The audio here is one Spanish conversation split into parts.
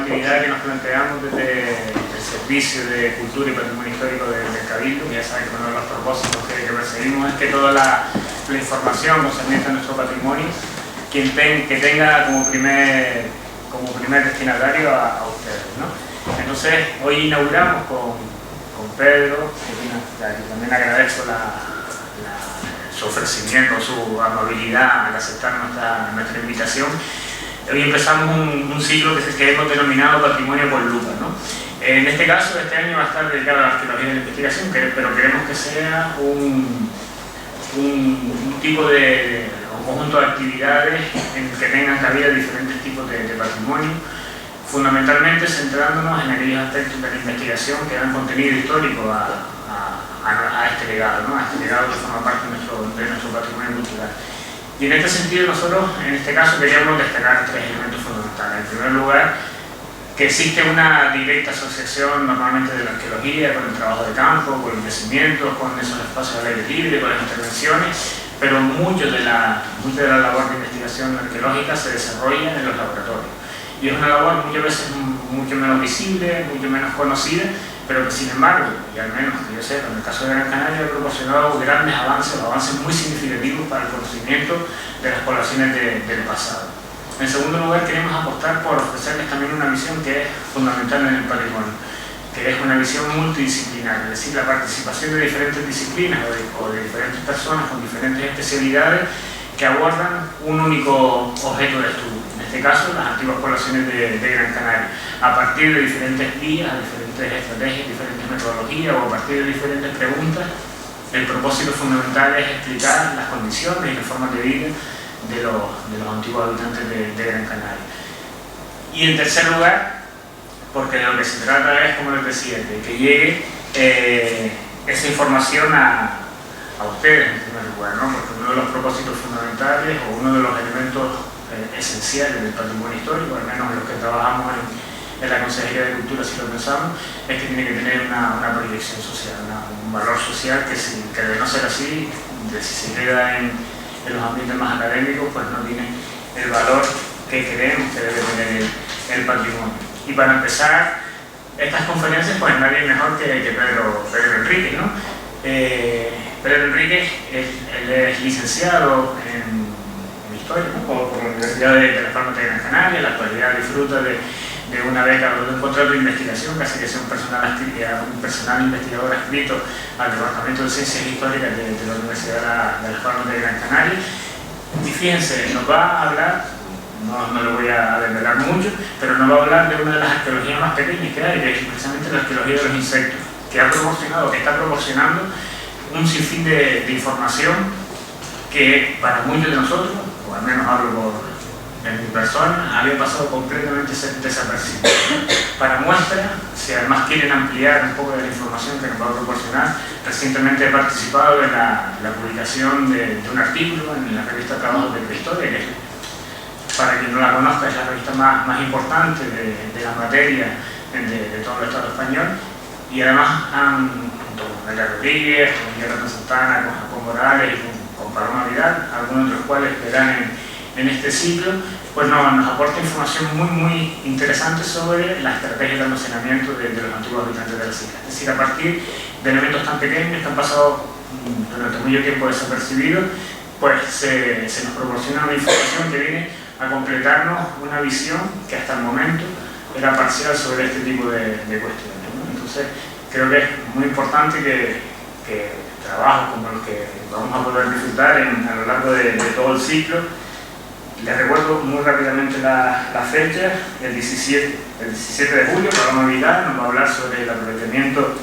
actividad que nos planteamos desde el Servicio de Cultura y Patrimonio Histórico del Cabildo, que ya saben que uno de los propósitos que perseguimos es que toda la información concerniente a nuestro patrimonio que tenga como primer destinatario a ustedes, ¿no? Entonces, hoy inauguramos con Pedro, que también agradezco su ofrecimiento, su amabilidad al aceptar nuestra invitación. Hoy empezamos un ciclo que hemos denominado Patrimonio con Lupa, ¿no? En este caso, este año va a estar dedicado a la arqueología de la investigación, pero queremos que sea un tipo de un conjunto de actividades en que tengan cabida diferentes tipos de patrimonio, fundamentalmente centrándonos en aquellos aspectos de la investigación que dan contenido histórico a este legado, ¿no? A este legado que forma parte de nuestro patrimonio cultural. Y en este sentido nosotros, en este caso, queríamos destacar tres elementos fundamentales. En primer lugar, que existe una directa asociación normalmente de la arqueología con el trabajo de campo, con el crecimiento, con esos espacios al aire libre, con las intervenciones, pero mucho de la labor de investigación arqueológica se desarrolla en los laboratorios. Y es una labor muchas veces mucho menos visible, mucho menos conocida, pero que sin embargo, y al menos que yo sé, en el caso de Gran Canaria ha proporcionado grandes avances muy significativos para el conocimiento de las poblaciones del pasado. En segundo lugar, queremos apostar por ofrecerles también una visión que es fundamental en el patrimonio, que es una visión multidisciplinar, es decir, la participación de diferentes disciplinas o de diferentes personas con diferentes especialidades que abordan un único objeto de estudio, en este caso las antiguas poblaciones de Gran Canaria, a partir de diferentes vías, diferentes estrategias, diferentes metodologías o a partir de diferentes preguntas. El propósito fundamental es explicar las condiciones y las formas de vida de los antiguos habitantes de Gran Canaria. Y en tercer lugar, porque de lo que se trata es, como les decía, de que llegue esa información a ustedes en primer lugar, ¿no? Porque uno de los propósitos fundamentales o uno de los elementos esenciales del patrimonio histórico, al menos los que trabajamos en la Consejería de Cultura, si lo pensamos, es que tiene que tener una proyección social, un valor social que de no ser así, si se queda en los ambientes más académicos, pues no tiene el valor que creemos que debe tener el patrimonio. Y para empezar estas conferencias, pues nadie mejor que Pedro Enríquez, ¿no? Pedro Enríquez, él es licenciado en Historia, ¿no? por la Universidad de Las Palmas de Gran Canaria. En la actualidad disfruta de una beca o de un contrato de investigación que hace que sea un personal investigador adscrito al Departamento de Ciencias Históricas de la Universidad de Las Palmas de Gran Canaria. Y fíjense, nos va a hablar, no lo voy a desvelar mucho, pero nos va a hablar de una de las arqueologías más pequeñas que hay, que es precisamente la arqueología de los insectos, que está proporcionando un sinfín de información que para muchos de nosotros, o al menos hablo en mi persona, había pasado completamente desapercibido. Para muestra, si además quieren ampliar un poco de la información que nos va a proporcionar, recientemente he participado en la publicación de un artículo en la revista Trabajos de Prehistoria, que para quien no la conozca es la revista más importante de la materia de todo el Estado español, y además junto con María Rodríguez, con Jonathan Santana, con Jacob Morales y con Paloma Vidal, algunos de los cuales verán en este ciclo, pues nos aporta información muy interesante sobre la estrategia de almacenamiento de los antiguos habitantes de las islas. Es decir, a partir de elementos tan pequeños que han pasado durante mucho tiempo desapercibidos, pues se nos proporciona una información que viene a completarnos una visión que hasta el momento era parcial sobre este tipo de cuestiones, ¿no? Entonces, creo que es muy importante que trabajos como los que vamos a poder disfrutar a lo largo de todo el ciclo. Les recuerdo muy rápidamente la fecha, el 17 de julio, Paloma Vidal nos va a hablar sobre el aprovechamiento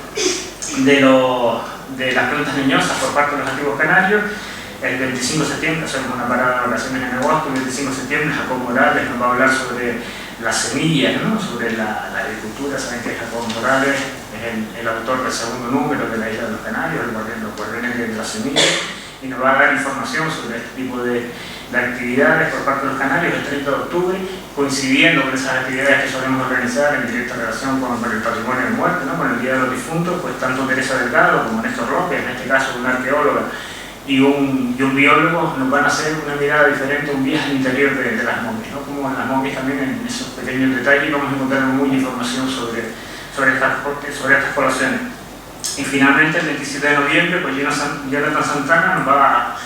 de las plantas leñosas por parte de los antiguos canarios. El 25 de septiembre hacemos una parada de vacaciones en agosto. El 25 de septiembre Jacob Morales nos va a hablar sobre las semillas, ¿no? Sobre la agricultura. Saben que Jacob Morales es el autor del segundo número de la Isla de los Canarios, los guardianes de las semillas, y nos va a dar información sobre este tipo de actividades por parte de los canarios el 30 de octubre, coincidiendo con esas actividades que solemos organizar en directa relación con el patrimonio de muerte, ¿no? Con el Día de los Difuntos, pues tanto Teresa Delgado como Néstor Roque, en este caso una arqueóloga y un biólogo nos van a hacer una mirada diferente, un viaje al interior de las momias, ¿no? Como en las momias también, en esos pequeños detalles, vamos a encontrar mucha información sobre estas poblaciones. Y finalmente, el 27 de noviembre, pues Jonathan Santana nos va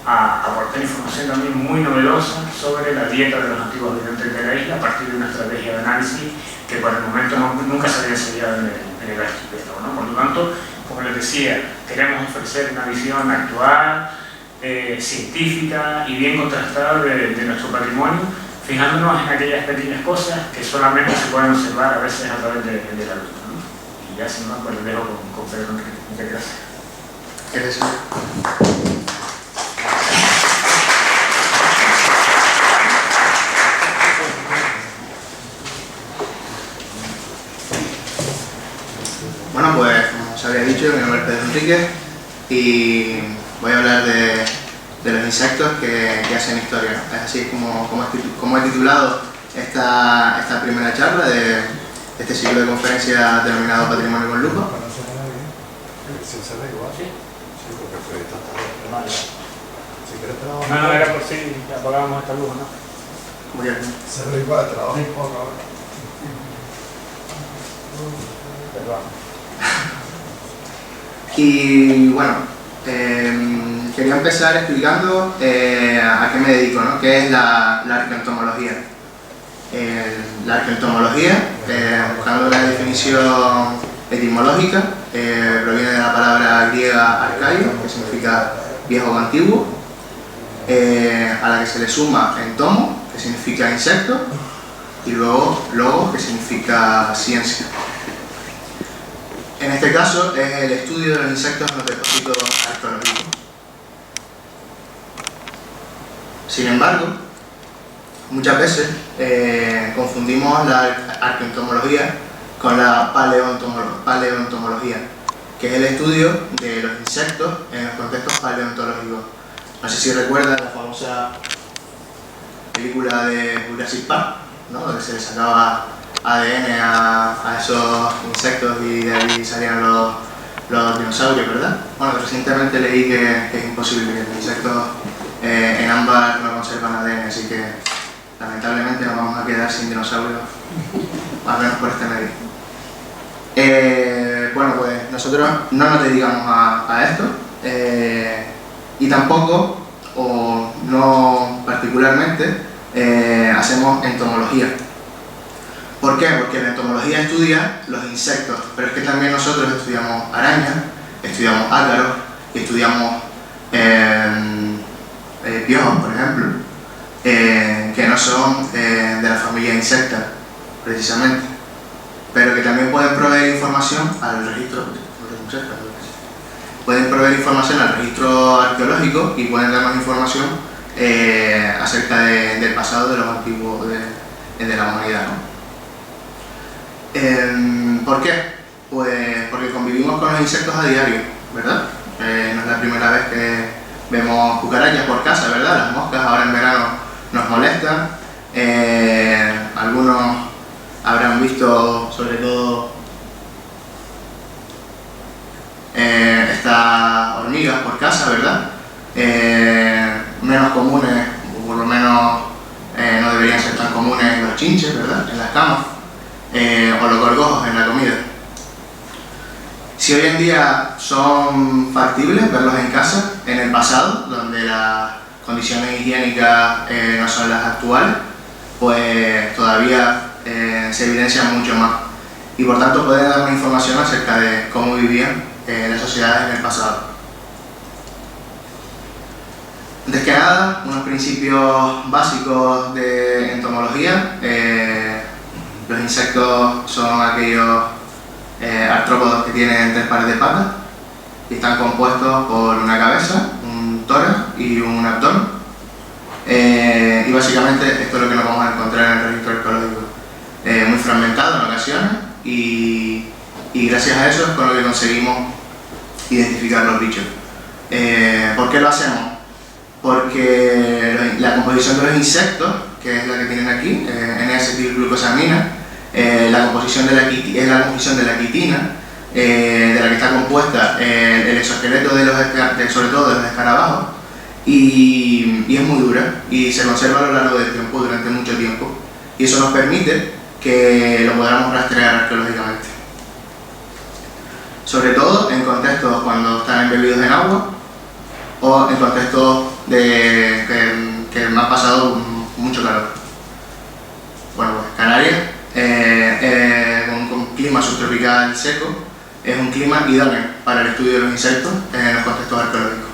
a aportar información también muy novedosa sobre la dieta de los antiguos habitantes de la isla a partir de una estrategia de análisis que por el momento nunca se había ensayado en el archipiélago, ¿no? Por lo tanto, como les decía, queremos ofrecer una visión actual, científica y bien contrastada de nuestro patrimonio, fijándonos en aquellas pequeñas cosas que solamente se pueden observar a veces a través de la luz, ¿no? Y ya sin más, pues les dejo con Pedro Enrique. Muchas gracias. Gracias. Bueno, pues como os había dicho, mi nombre es Pedro Enrique y voy a hablar de los insectos que hacen historia, ¿no? Es así como he titulado esta primera charla de este ciclo de conferencias denominado Patrimonio con Lujo. No, era por si apagábamos esta luz, ¿no? Muy bien. Se ve igual, trabajo un poco ahora. Perdón. Y bueno, quería empezar explicando a qué me dedico, ¿no? ¿Qué es la arqueoentomología? La arqueoentomología, buscando la definición etimológica, proviene de la palabra griega arcaico, que significa viejo o antiguo, a la que se le suma entomo, que significa insecto, y luego logos, que significa ciencia. En este caso es el estudio de los insectos en los depósitos arqueológicos. Sin embargo, muchas veces confundimos la arqueoentomología con la paleoentomología, que es el estudio de los insectos en los contextos paleontológicos. No sé si recuerdan la famosa película de Jurassic Park, ¿no? Donde se le sacaba ADN a esos insectos y de ahí salían los dinosaurios, ¿verdad? Bueno, recientemente leí que es imposible, que los insectos en ámbar no conservan ADN, así que lamentablemente nos vamos a quedar sin dinosaurios, al menos por este medio. Bueno, pues nosotros no nos dedicamos a esto y tampoco, o no particularmente, hacemos entomología. ¿Por qué? Porque la entomología estudia los insectos, pero es que también nosotros estudiamos arañas, estudiamos ácaros y estudiamos piojos, por ejemplo, que no son de la familia insecta, precisamente, pero que también pueden proveer información al registro, arqueológico y pueden darnos información acerca del pasado de los antiguos de la humanidad, ¿no? ¿Por qué? Pues porque convivimos con los insectos a diario, ¿verdad? No es la primera vez que vemos cucarachas por casa, ¿verdad? Las moscas ahora en verano nos molestan. Algunos habrán visto, sobre todo, estas hormigas por casa, ¿verdad? Menos comunes, o por lo menos no deberían ser tan comunes los chinches, ¿verdad? En las camas. O los gorgojos en la comida. Si hoy en día son factibles verlos en casa, en el pasado, donde las condiciones higiénicas no son las actuales, pues todavía se evidencian mucho más y por tanto pueden darnos información acerca de cómo vivían las sociedades en el pasado. Antes que nada, unos principios básicos de entomología. Los insectos son aquellos artrópodos que tienen 3 pares de patas y están compuestos por una cabeza, un tórax y un abdomen. Y básicamente esto es lo que nos vamos a encontrar en el registro arqueológico. Muy fragmentado en ocasiones y gracias a eso es con lo que conseguimos identificar los bichos. ¿Por qué lo hacemos? Porque la composición de los insectos, que es la que tienen aquí, N-acetilglucosamina, la composición de la quitina, de la que está compuesta el exoesqueleto sobre todo de los escarabajos, y es muy dura y se conserva a lo largo del tiempo, durante mucho tiempo, y eso nos permite que lo podamos rastrear arqueológicamente. Sobre todo en contextos cuando están embebidos en agua o en contextos que me ha pasado mucho calor. Bueno, pues Canarias, con clima subtropical seco, es un clima idóneo para el estudio de los insectos en los contextos arqueológicos.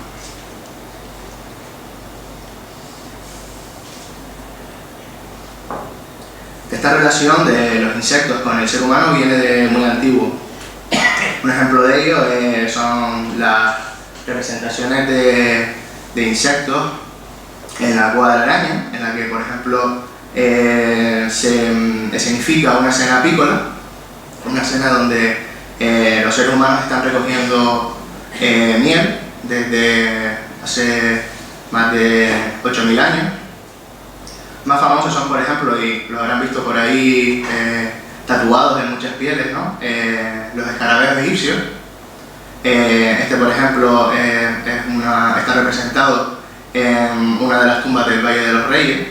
Esta relación de los insectos con el ser humano viene de muy antiguo. Un ejemplo de ello son las representaciones de insectos en la cueva de la araña, en la que, por ejemplo, se escenifica una escena apícola, una escena donde los seres humanos están recogiendo miel desde hace más de 8.000 años. Más famosos son, por ejemplo, y los habrán visto por ahí tatuados en muchas pieles, ¿no? Los escarabajos egipcios. Por ejemplo, está representado en una de las tumbas del Valle de los Reyes.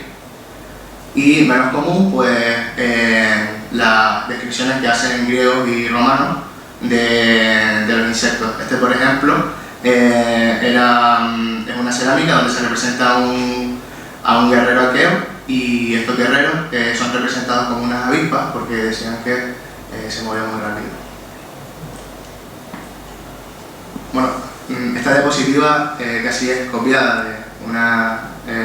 Y menos común, pues, las descripciones que hacen griegos y romanos de los insectos. Por ejemplo, es una cerámica donde se representa a un guerrero aqueo, y estos guerreros son representados como unas avispas porque decían que se movían muy rápido. Bueno, esta diapositiva casi es copiada de una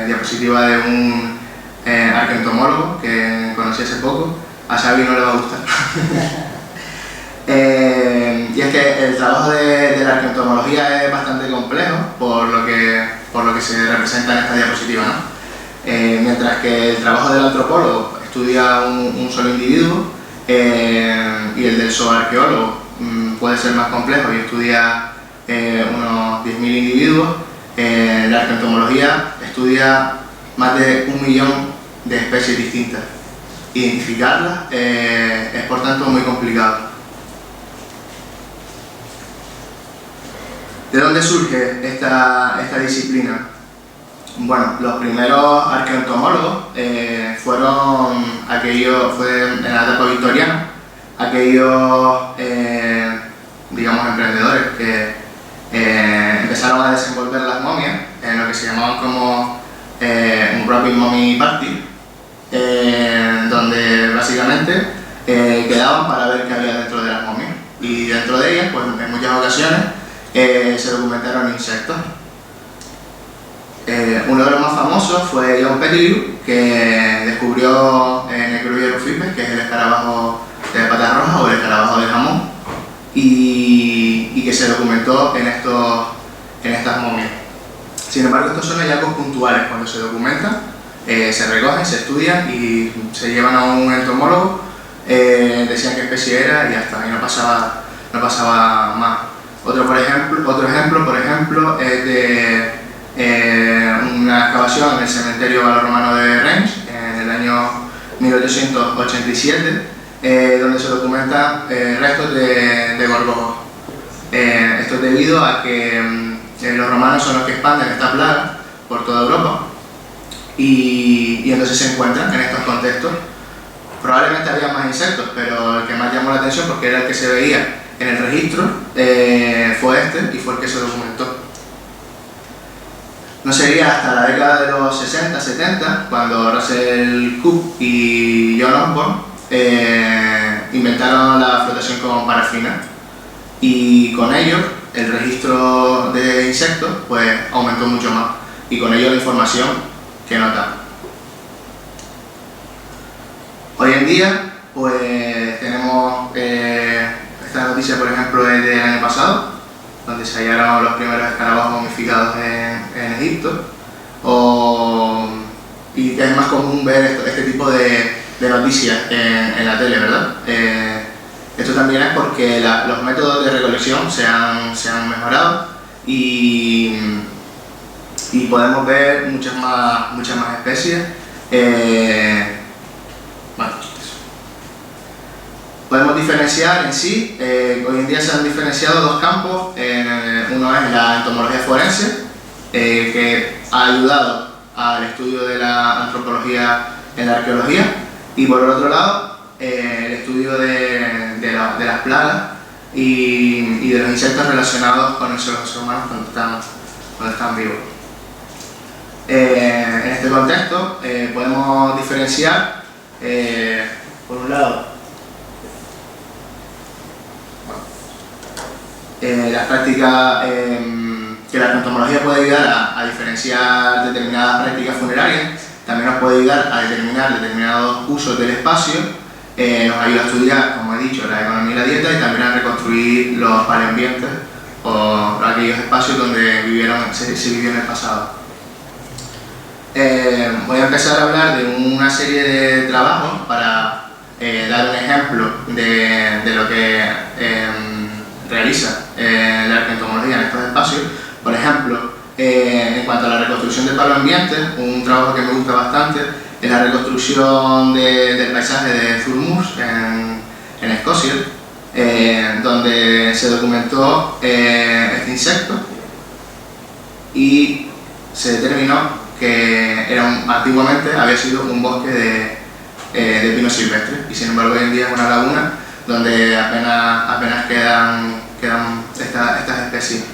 diapositiva de un arqueoentomólogo que conocí hace poco. A Xavi no le va a gustar. Y es que el trabajo de la arqueoentomología es bastante complejo por lo que se representa en esta diapositiva, ¿no? Mientras que el trabajo del antropólogo estudia un solo individuo, y el del zooarqueólogo puede ser más complejo y estudia unos 10.000 individuos, la arqueoentomología estudia más de 1 millón de especies distintas. Identificarlas es por tanto muy complicado. ¿De dónde surge esta disciplina? Bueno, los primeros arqueoentomólogos fueron en la etapa victoriana, aquellos, digamos, emprendedores que empezaron a desenvolver las momias en lo que se llamaban como un Rapid Mummy Party, donde básicamente quedaban para ver qué había dentro de las momias, y dentro de ellas, pues en muchas ocasiones se documentaron insectos. Uno de los más famosos fue John Pettigrew, que descubrió Necrurgia rufipes, que es el escarabajo de patas rojas o el escarabajo de jamón, y que se documentó en estas momias. Sin embargo, estos son hallazgos puntuales. Cuando se documentan, se recogen, se estudian y se llevan a un entomólogo, decían qué especie era y ya está, y no pasaba más. Otro ejemplo, por ejemplo, es de una excavación en el cementerio galorromano de Reims en el año 1887, donde se documentan restos de gorgojos. Esto es debido a que los romanos son los que expanden esta plaga por toda Europa, y entonces se encuentran en estos contextos. Probablemente había más insectos, pero el que más llamó la atención, porque era el que se veía en el registro, fue y fue el que se documentó. No sería hasta la década de los 60-70 cuando Russell Cook y John Osborne inventaron la flotación con parafina, y con ello el registro de insectos pues aumentó mucho más, y con ello la información que nota. Hoy en día pues tenemos esta noticia, por ejemplo, es del año pasado, donde se hallaron los primeros escarabajos momificados en Egipto, y es más común ver este tipo de noticias en la tele, ¿verdad? Esto también es porque los métodos de recolección se han mejorado, y podemos ver muchas más especies. Bueno, podemos diferenciar en sí, hoy en día se han diferenciado dos campos. Uno es la entomología forense, que ha ayudado al estudio de la antropología en la arqueología, y por el otro lado el estudio de las plagas y de los insectos relacionados con los seres humanos cuando están vivos. En este contexto podemos diferenciar, por un lado, las prácticas que la entomología puede ayudar a diferenciar determinadas prácticas funerarias. También nos puede ayudar a determinar determinados usos del espacio, nos ayuda a estudiar, como he dicho, la economía y la dieta, y también a reconstruir los paleoambientes o aquellos espacios donde se vivió en el pasado. Voy a empezar a hablar de una serie de trabajos para dar un ejemplo de lo que realiza la arqueoentomología en estos espacios. Por ejemplo, en cuanto a la reconstrucción del paleoambiente, un trabajo que me gusta bastante es la reconstrucción del paisaje de Thurmurs en Escocia, donde se documentó este insecto y se determinó que antiguamente había sido un bosque de pino silvestre, y sin embargo hoy en día es una laguna donde apenas quedan estas especies.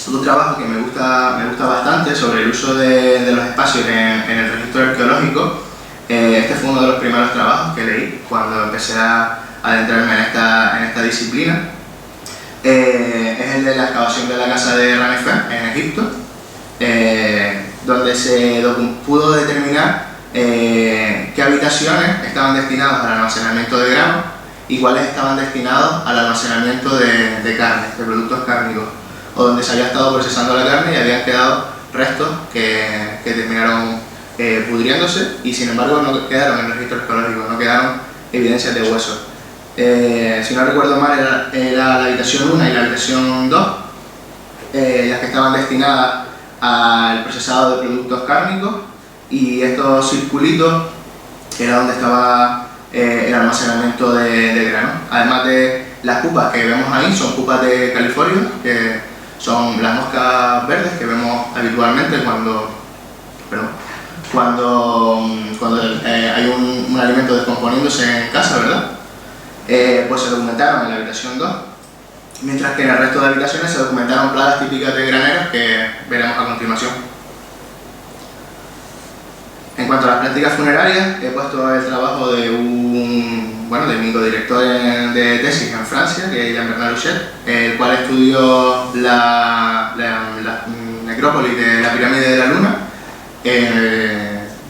Otro trabajo que me gusta bastante sobre el uso de los espacios en el registro arqueológico, este fue uno de los primeros trabajos que leí cuando empecé a adentrarme en esta disciplina. Es el de la excavación de la casa de Ranefé en Egipto, donde se pudo determinar qué habitaciones estaban destinadas al almacenamiento de grano y cuáles estaban destinados al almacenamiento de carne, de productos cárnicos, o donde se había estado procesando la carne y habían quedado restos que terminaron pudriéndose, y sin embargo no quedaron en el registro arqueológico, no quedaron evidencias de huesos. Si no recuerdo mal, era la habitación 1 y la habitación 2 las que estaban destinadas al procesado de productos cárnicos, y estos circulitos era donde estaba el almacenamiento de grano. Además de las pupas que vemos ahí, son pupas de California, que son las moscas verdes que vemos habitualmente cuando hay un alimento descomponiéndose en casa, ¿verdad? Pues se documentaron en la habitación 2, mientras que en el resto de habitaciones se documentaron plagas típicas de graneros que veremos a continuación. En cuanto a las prácticas funerarias, he puesto el trabajo de mi codirector de tesis en Francia, que es Jean-Bernard Huchet, el cual estudió la necrópolis de la pirámide de la Luna,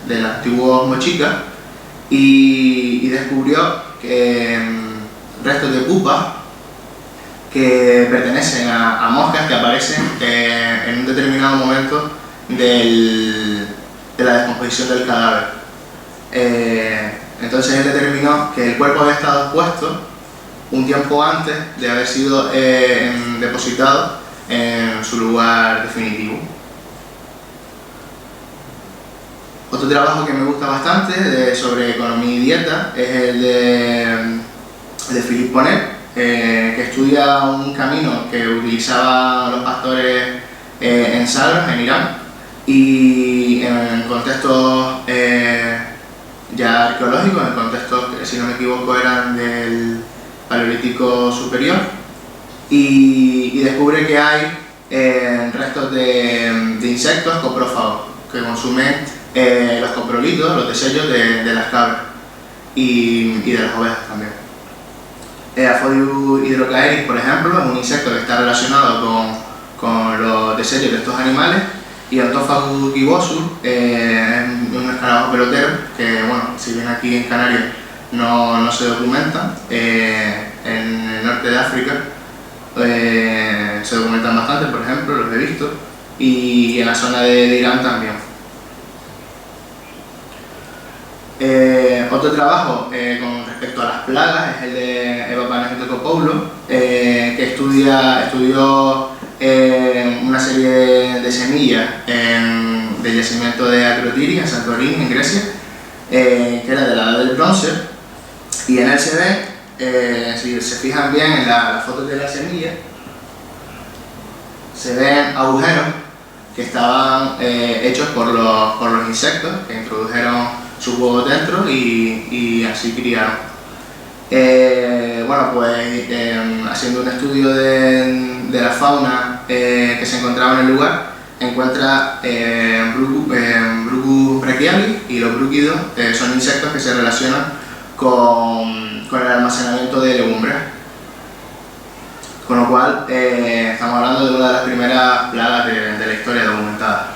del antiguo Mochica, y descubrió que restos de pupas que pertenecen a moscas que aparecen en un determinado momento de la descomposición del cadáver. Entonces él determinó que el cuerpo había estado expuesto un tiempo antes de haber sido depositado en su lugar definitivo. Otro trabajo que me gusta bastante sobre economía y dieta es el de Philippe Bonnet, que estudia un camino que utilizaban los pastores en Sagros, en Irán, y en contextos ya arqueológicos, en contextos que, si no me equivoco, eran del Paleolítico Superior, y descubre que hay restos de insectos coprófagos que consumen los coprolitos, los desechos de las cabras y de las ovejas también. Aphodius hydrocaeris, por ejemplo, es un insecto que está relacionado con los desechos de estos animales, y Ontophagus gibosus es un escarabajo pelotero que, bueno, si bien aquí en Canarias no se documenta, en el norte de África se documentan bastante, por ejemplo, los he visto, y en la zona de Irán también. Otro trabajo con respecto a las plagas es el de Eva Panagiotokopoulou, que estudió una serie de semillas en del yacimiento de Akrotiri en Santorini, en Grecia, que era de la edad del bronce, y en él se ve, si se fijan bien en las fotos de la semilla, se ven agujeros que estaban hechos por los insectos que introdujeron sus huevos dentro y así criaron. Bueno, pues haciendo un estudio de la fauna que se encontraba en el lugar, encuentra Brucus brachialis, y los brúquidos son insectos que se relacionan con el almacenamiento de legumbres. Con lo cual, estamos hablando de una de las primeras plagas de la historia documentada.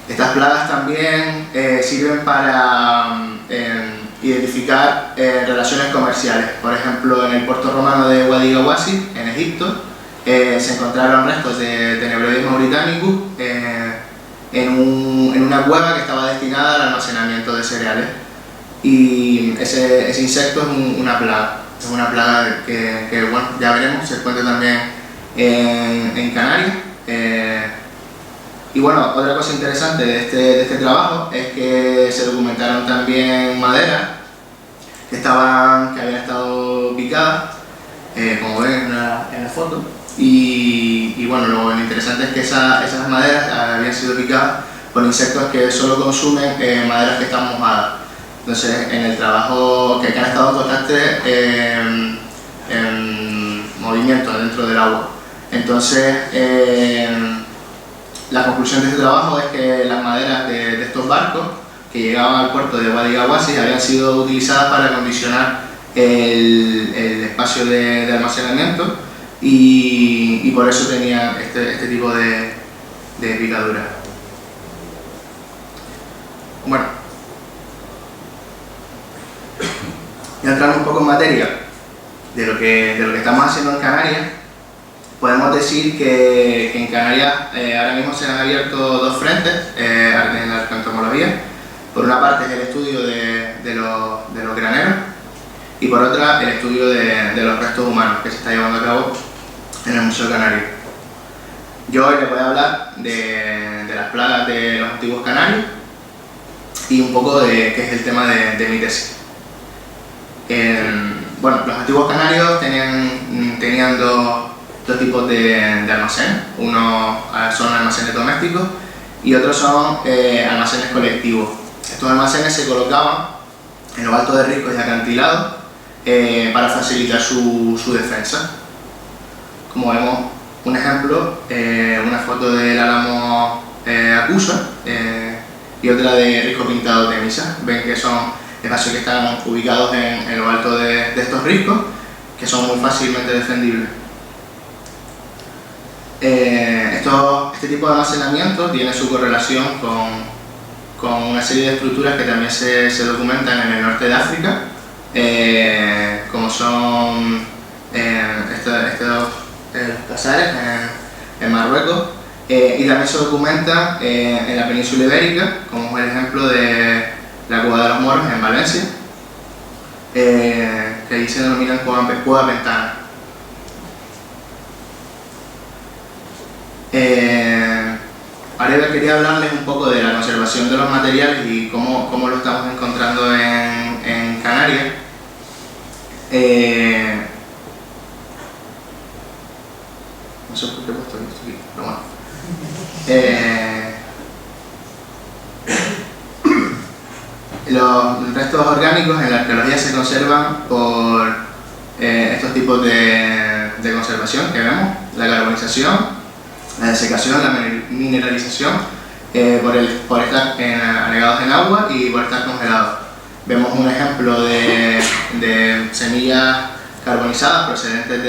Estas plagas también sirven para identificar relaciones comerciales. Por ejemplo, en el puerto romano de Wadi Gawasi, en Egipto, se encontraron restos de Tenebroides britannicus en una cueva que estaba destinada al almacenamiento de cereales. Y ese insecto es una plaga. Es una plaga que bueno, ya veremos, se encuentra también en Canarias. Y bueno, otra cosa interesante de este trabajo es que se documentaron también maderas que habían estado picadas, como ven en la foto. Y bueno, lo interesante es que esas maderas habían sido picadas por insectos que solo consumen maderas que están mojadas. Entonces, en el trabajo que han estado en constante movimiento dentro del agua. Entonces, la conclusión de este trabajo es que las maderas de estos barcos que llegaban al puerto de Wadi Gawasi habían sido utilizadas para acondicionar el espacio de almacenamiento y por eso tenían este tipo de picaduras. Bueno, y entrando un poco en materia de lo que estamos haciendo en Canarias, podemos decir que en Canarias ahora mismo se han abierto dos frentes en la arqueoentomología. Por una parte es el estudio de los graneros y por otra el estudio de los restos humanos que se está llevando a cabo en el Museo Canario. Yo hoy les voy a hablar de las plagas de los antiguos canarios y un poco de qué es el tema de mi tesis. Bueno, los antiguos canarios tenían dos tipos de almacén. Uno son almacenes domésticos y otros son almacenes colectivos. Estos almacenes se colocaban en lo alto de riscos y acantilados para facilitar su defensa. Como vemos, un ejemplo, una foto del álamo Acusa y otra de Risco Pintado de Temisa. Ven que son espacios que están ubicados en lo alto de estos riscos, que son muy fácilmente defendibles. Este tipo de almacenamiento tiene su correlación con una serie de estructuras que también se documentan en el norte de África, como son estos casares en Marruecos, y también se documentan en la península ibérica, como es el ejemplo de la Cueva de los Moros en Valencia, que allí se denominan cueva ventana. Ahora quería hablarles un poco de la conservación de los materiales y cómo lo estamos encontrando en Canarias. No sé por qué he puesto esto aquí, pero bueno. Los restos orgánicos en la arqueología se conservan por estos tipos de conservación que vemos: la carbonización, la desecación, la mineralización, por estar anegados en agua y por estar congelados. Vemos un ejemplo de semillas carbonizadas procedentes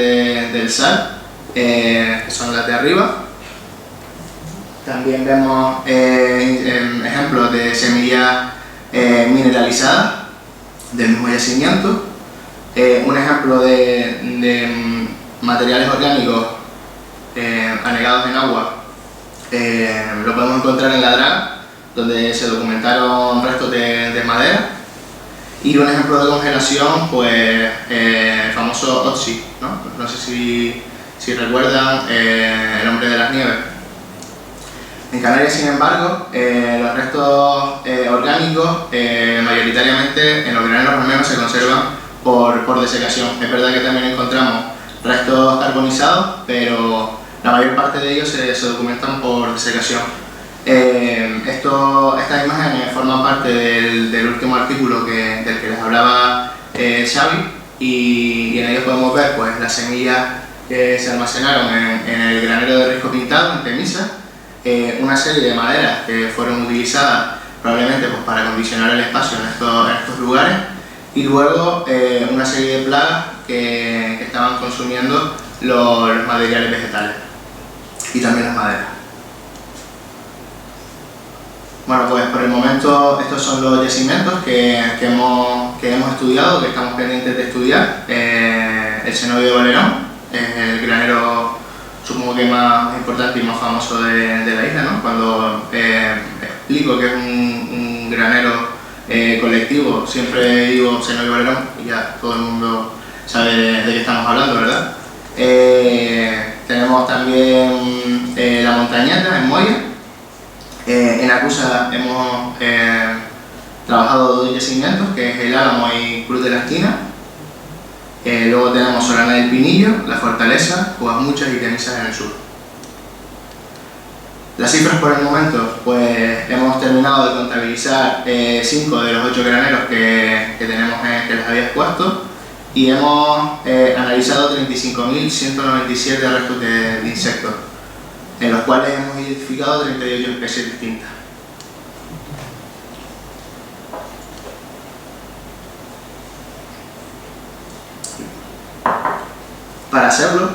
del sal, que son las de arriba. También vemos ejemplos de semillas mineralizadas del mismo yacimiento. Un ejemplo de materiales orgánicos anegados en agua lo podemos encontrar en la Draga, donde se documentaron restos de madera. Y un ejemplo de congelación, pues el famoso Otzi, ¿no? No sé si recuerdan El hombre de las nieves. En Canarias, sin embargo, los restos orgánicos mayoritariamente en los graneros al menos se conservan por desecación. Es verdad que también encontramos restos carbonizados, pero la mayor parte de ellos se documentan por desecación. Estas imágenes forman parte del último artículo del que les hablaba Xavi, y en ellos podemos ver pues, las semillas que se almacenaron en el granero de Risco Pintado, en Temisa, una serie de maderas que fueron utilizadas probablemente pues, para acondicionar el espacio en estos lugares, y luego una serie de plagas que estaban consumiendo los materiales vegetales y también las maderas. Bueno, pues por el momento estos son los yacimientos que hemos estudiado, que estamos pendientes de estudiar. El cenobio de Valerón es el granero, supongo que más importante y más famoso de la isla, ¿no? Cuando explico que es un granero colectivo, siempre digo cenobio de Valerón y ya todo el mundo sabe de qué estamos hablando, ¿verdad? Tenemos también la Montañeta en Moya. En Acusa hemos trabajado dos yacimientos, que es el Álamo y Cruz de la Esquina. Luego tenemos Solana del Pinillo, La Fortaleza, Cuevas Muchas y Tenisas en el sur. Las cifras por el momento, pues hemos terminado de contabilizar 5 de los 8 graneros que tenemos que les había expuesto, y hemos analizado 35.197 restos de insectos, en los cuales hemos identificado 38 especies distintas. Para hacerlo,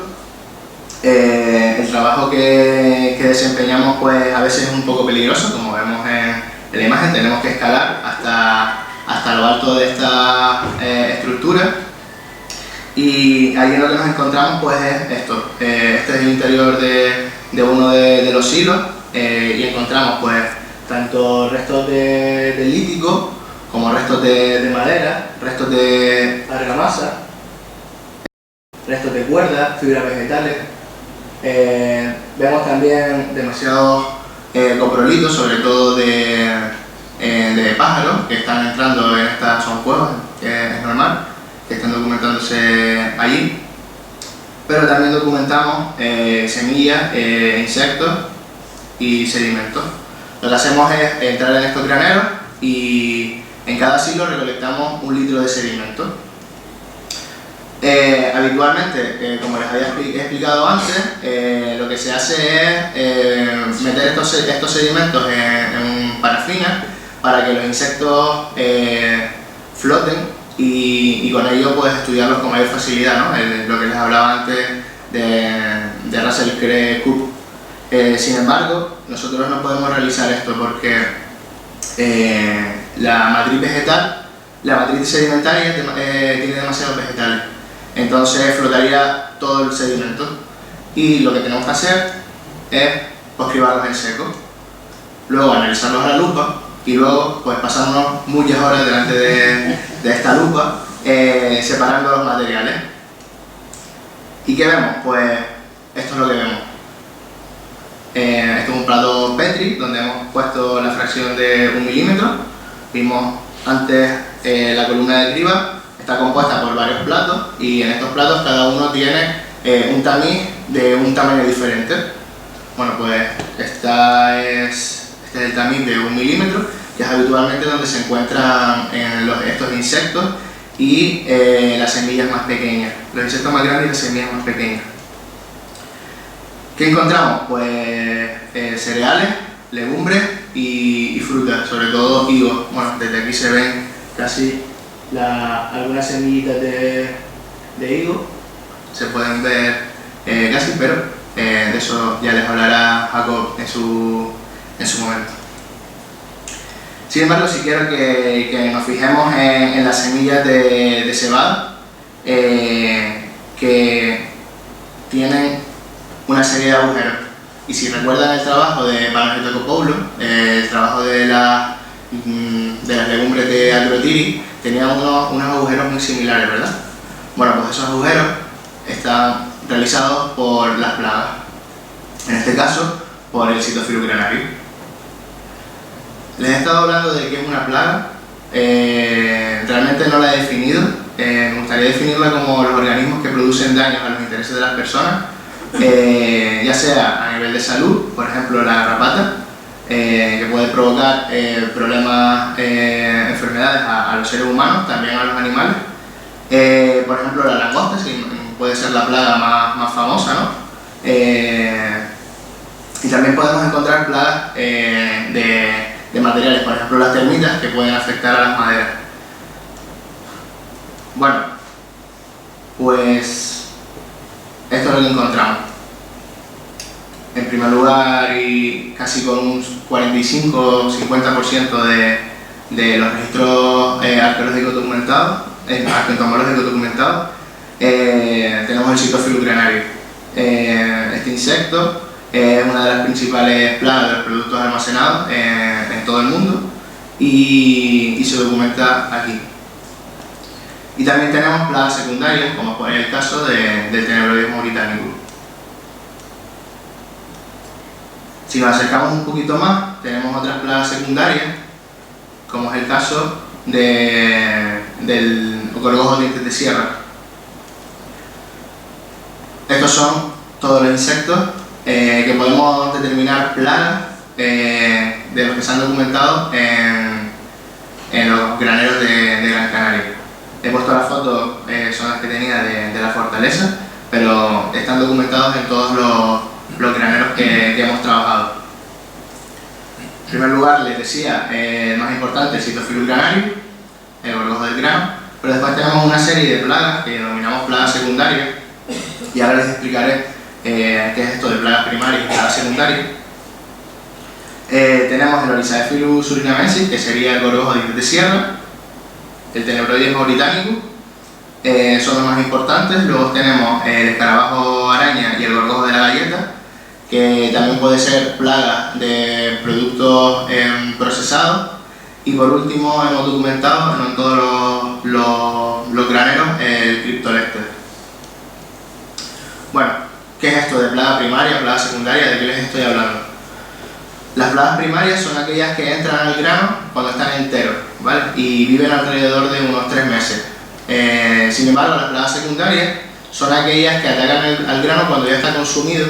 el trabajo que desempeñamos pues, a veces es un poco peligroso, como vemos en la imagen. Tenemos que escalar hasta lo alto de esta estructura, y ahí lo que nos encontramos pues, es esto. Este es el interior de uno de los silos, y encontramos pues tanto restos de lítico como restos de madera, restos de argamasa, restos de cuerda, fibras vegetales. Vemos también demasiados coprolitos, sobre todo de pájaros que están entrando en estas, son cuevas, que es normal que estén documentándose allí. Pero también documentamos semillas, insectos y sedimentos. Lo que hacemos es entrar en estos graneros y en cada silo recolectamos 1 litro de sedimento. Habitualmente, como les había explicado antes, lo que se hace es meter estos sedimentos en parafina para que los insectos floten, y con ello pues, estudiarlos con mayor facilidad, ¿no? Lo que les hablaba antes de Russell Cree-Coop. Sin embargo, nosotros no podemos realizar esto porque la matriz vegetal, la matriz sedimentaria tiene demasiados vegetales. Entonces flotaría todo el sedimento, y lo que tenemos que hacer es cribarlos en seco, luego analizarlos a la lupa, y luego pues pasarnos muchas horas delante de esta lupa separando los materiales. ¿Y qué vemos? Pues esto es lo que vemos. Esto es un plato Petri donde hemos puesto la fracción de 1 milímetro. Vimos antes la columna de criba. Está compuesta por varios platos, y en estos platos cada uno tiene un tamiz de un tamaño diferente. Bueno, pues este es el tamiz de 1 milímetro, que es habitualmente donde se encuentran estos insectos y las semillas más pequeñas. Los insectos más grandes y las semillas más pequeñas. ¿Qué encontramos? Pues cereales, legumbres y frutas, sobre todo higos. Bueno, desde aquí se ven casi algunas semillitas de higo, se pueden ver casi, pero de eso ya les hablará Jacob en su momento. Sin embargo, si quiero que nos fijemos en las semillas de cebada, que tienen una serie de agujeros. Y si recuerdan el trabajo de Panagiotokopoulou, el trabajo de las legumbres de Agrotiri, tenían unos agujeros muy similares, ¿verdad? Bueno, pues esos agujeros están realizados por las plagas. En este caso, por el Cytophilus granario. Les he estado hablando de qué es una plaga. Realmente no la he definido. Me gustaría definirla como los organismos que producen daños a los intereses de las personas, ya sea a nivel de salud, por ejemplo la garrapata, que puede provocar problemas, enfermedades a los seres humanos, también a los animales. Por ejemplo la langosta, que puede ser la plaga más famosa, ¿no? Y también podemos encontrar plagas de materiales, por ejemplo las termitas, que pueden afectar a las maderas. Bueno, pues esto es lo que encontramos. En primer lugar, y casi con un 45-50% de los registros arqueológicos documentados, arqueoentomológicos documentados, tenemos el Cytophilus granario. Este insecto es una de las principales plagas de los productos almacenados en todo el mundo y se documenta aquí. Y también tenemos plagas secundarias, como es el caso del Tenebroides británicus. Si nos acercamos un poquito más, tenemos otras plagas secundarias, como es el caso del gorgojo dientes de sierra. Estos son todos los insectos que podemos determinar plagas de los que se han documentado en los graneros de Gran Canaria. He puesto las fotos, son las que tenía de la fortaleza, pero están documentados en todos los graneros que hemos trabajado. En primer lugar, les decía, el más importante, el Cytophilus granario, el gorgojo del grano, pero después tenemos una serie de plagas que denominamos plagas secundarias, y ahora les explicaré qué es esto de plagas primarias y plagas secundarias. Tenemos el Orizaephilus surinamensis, que sería el gorgojo dientes de sierra, el Tenebroides británicus, son los más importantes. Luego tenemos el escarabajo araña y el gorgojo de la galleta, que también puede ser plaga de productos procesados. Y por último hemos documentado en todos los graneros el Cryptolectes. Bueno, ¿qué es esto de plaga primaria, plaga secundaria? ¿De qué les estoy hablando? Las plagas primarias son aquellas que entran al grano cuando están enteros, ¿vale? Y viven alrededor de unos 3 meses. Sin embargo, las plagas secundarias son aquellas que atacan al grano cuando ya está consumido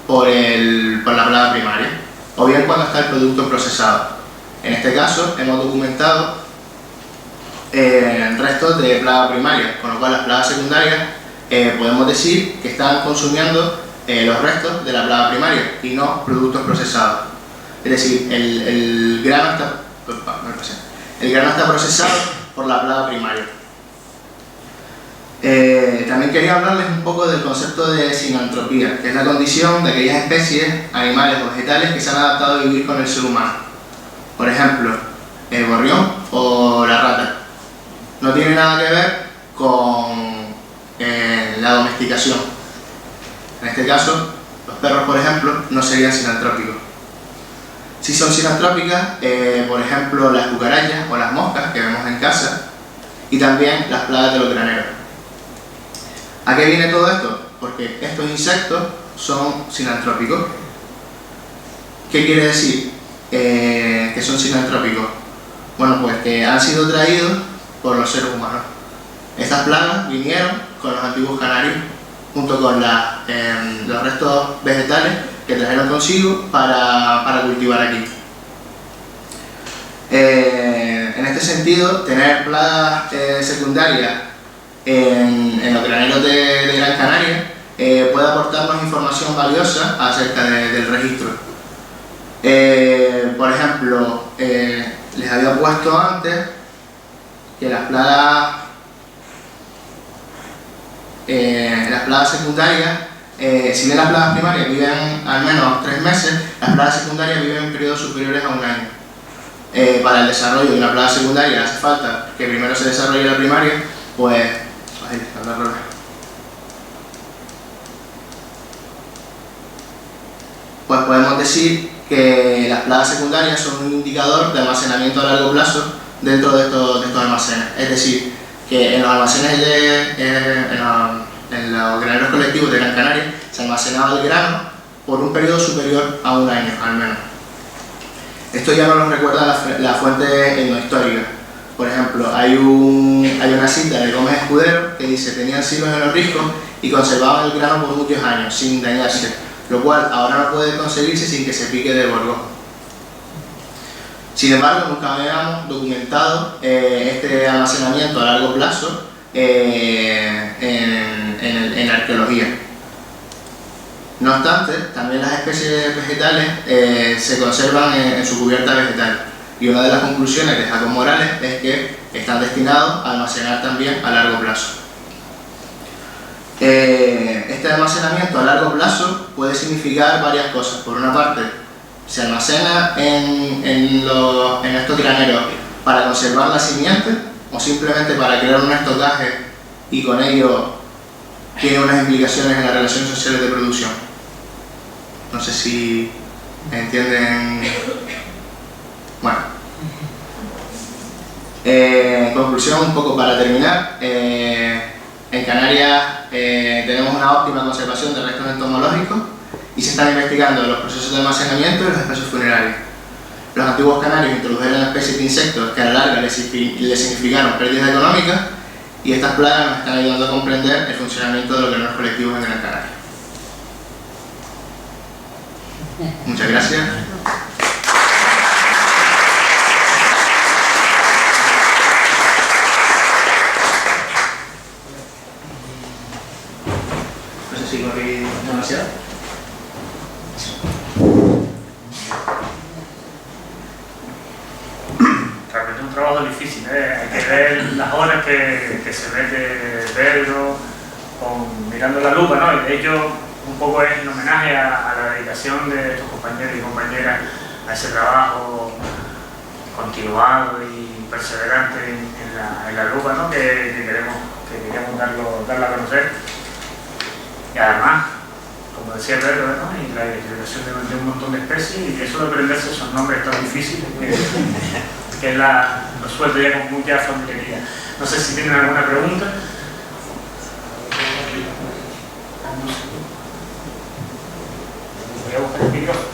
por la plaga primaria, o bien cuando está el producto procesado. En este caso hemos documentado restos de plaga primaria, con lo cual las plagas secundarias podemos decir que están consumiendo los restos de la plaga primaria y no productos procesados. Es decir, el grano está procesado por la plaga primaria. También quería hablarles un poco del concepto de sinantropía, que es la condición de aquellas especies, animales o vegetales que se han adaptado a vivir con el ser humano. Por ejemplo, el gorrión o la rata. No tiene nada que ver con la domesticación. En este caso, los perros, por ejemplo, no serían sinantrópicos. Si son sinantrópicas, por ejemplo, las cucarachas o las moscas que vemos en casa, y también las plagas de los graneros. ¿A qué viene todo esto? Porque estos insectos son sinantrópicos. ¿Qué quiere decir que son sinantrópicos? Bueno, pues que han sido traídos por los seres humanos. Estas plagas vinieron con los antiguos canarios, junto con los restos vegetales que trajeron consigo para cultivar aquí. En este sentido, tener plagas secundarias en los graneros de Gran Canaria puede aportarnos información valiosa acerca del registro. Por ejemplo, les había puesto antes que las plagas secundarias, si bien las plagas primarias viven al menos 3 meses, las plagas secundarias viven en periodos superiores a 1 año. Para el desarrollo de una plaga secundaria hace falta que primero se desarrolle la primaria, pues podemos decir que las plagas secundarias son un indicador de almacenamiento a largo plazo dentro de estos almacenes. Es decir, que en los almacenes en los graneros colectivos de Gran Canaria se almacenaba el grano por un periodo superior a un año, al menos. Esto ya nos lo recuerda la fuente etnohistórica. Por ejemplo, hay una cita de Gómez Escudero que dice: tenían silos en los riscos y conservaban el grano por muchos años, sin dañarse, lo cual ahora no puede conseguirse sin que se pique del gorgojo. Sin embargo, nunca habíamos documentado este almacenamiento a largo plazo en la arqueología. No obstante, también las especies vegetales se conservan en su cubierta vegetal, y una de las conclusiones de Jacob Morales es que están destinados a almacenar también a largo plazo. Este almacenamiento a largo plazo puede significar varias cosas. Por una parte, se almacena en estos graneros para conservar la simiente, o simplemente para crear un estocaje y con ello tiene unas implicaciones en las relaciones sociales de producción. No sé si entienden. Bueno, en conclusión, un poco para terminar, en Canarias tenemos una óptima conservación de restos entomológicos y se están investigando los procesos de almacenamiento y los espacios funerarios. Los antiguos canarios introdujeron especies de insectos que a la larga les significaron pérdidas económicas, y estas plagas nos están ayudando a comprender el funcionamiento de los graneros colectivos en Gran Canaria. Muchas gracias. No sé si corrí demasiado. Realmente es un trabajo difícil, hay que ver las horas que se mete Pedro mirando la lupa, ¿no? Y de hecho, un poco es en homenaje a la dedicación de estos compañeros y compañeras a ese trabajo continuado y perseverante en la lupa, ¿no? que queríamos darla a conocer. Y además, como decía Pedro, ¿no? Y la identificación de un montón de especies, y eso de aprenderse esos nombres tan difíciles que lo suelto ya con mucha familiaridad. No sé si tienen alguna pregunta. Voy a buscar el micrófono.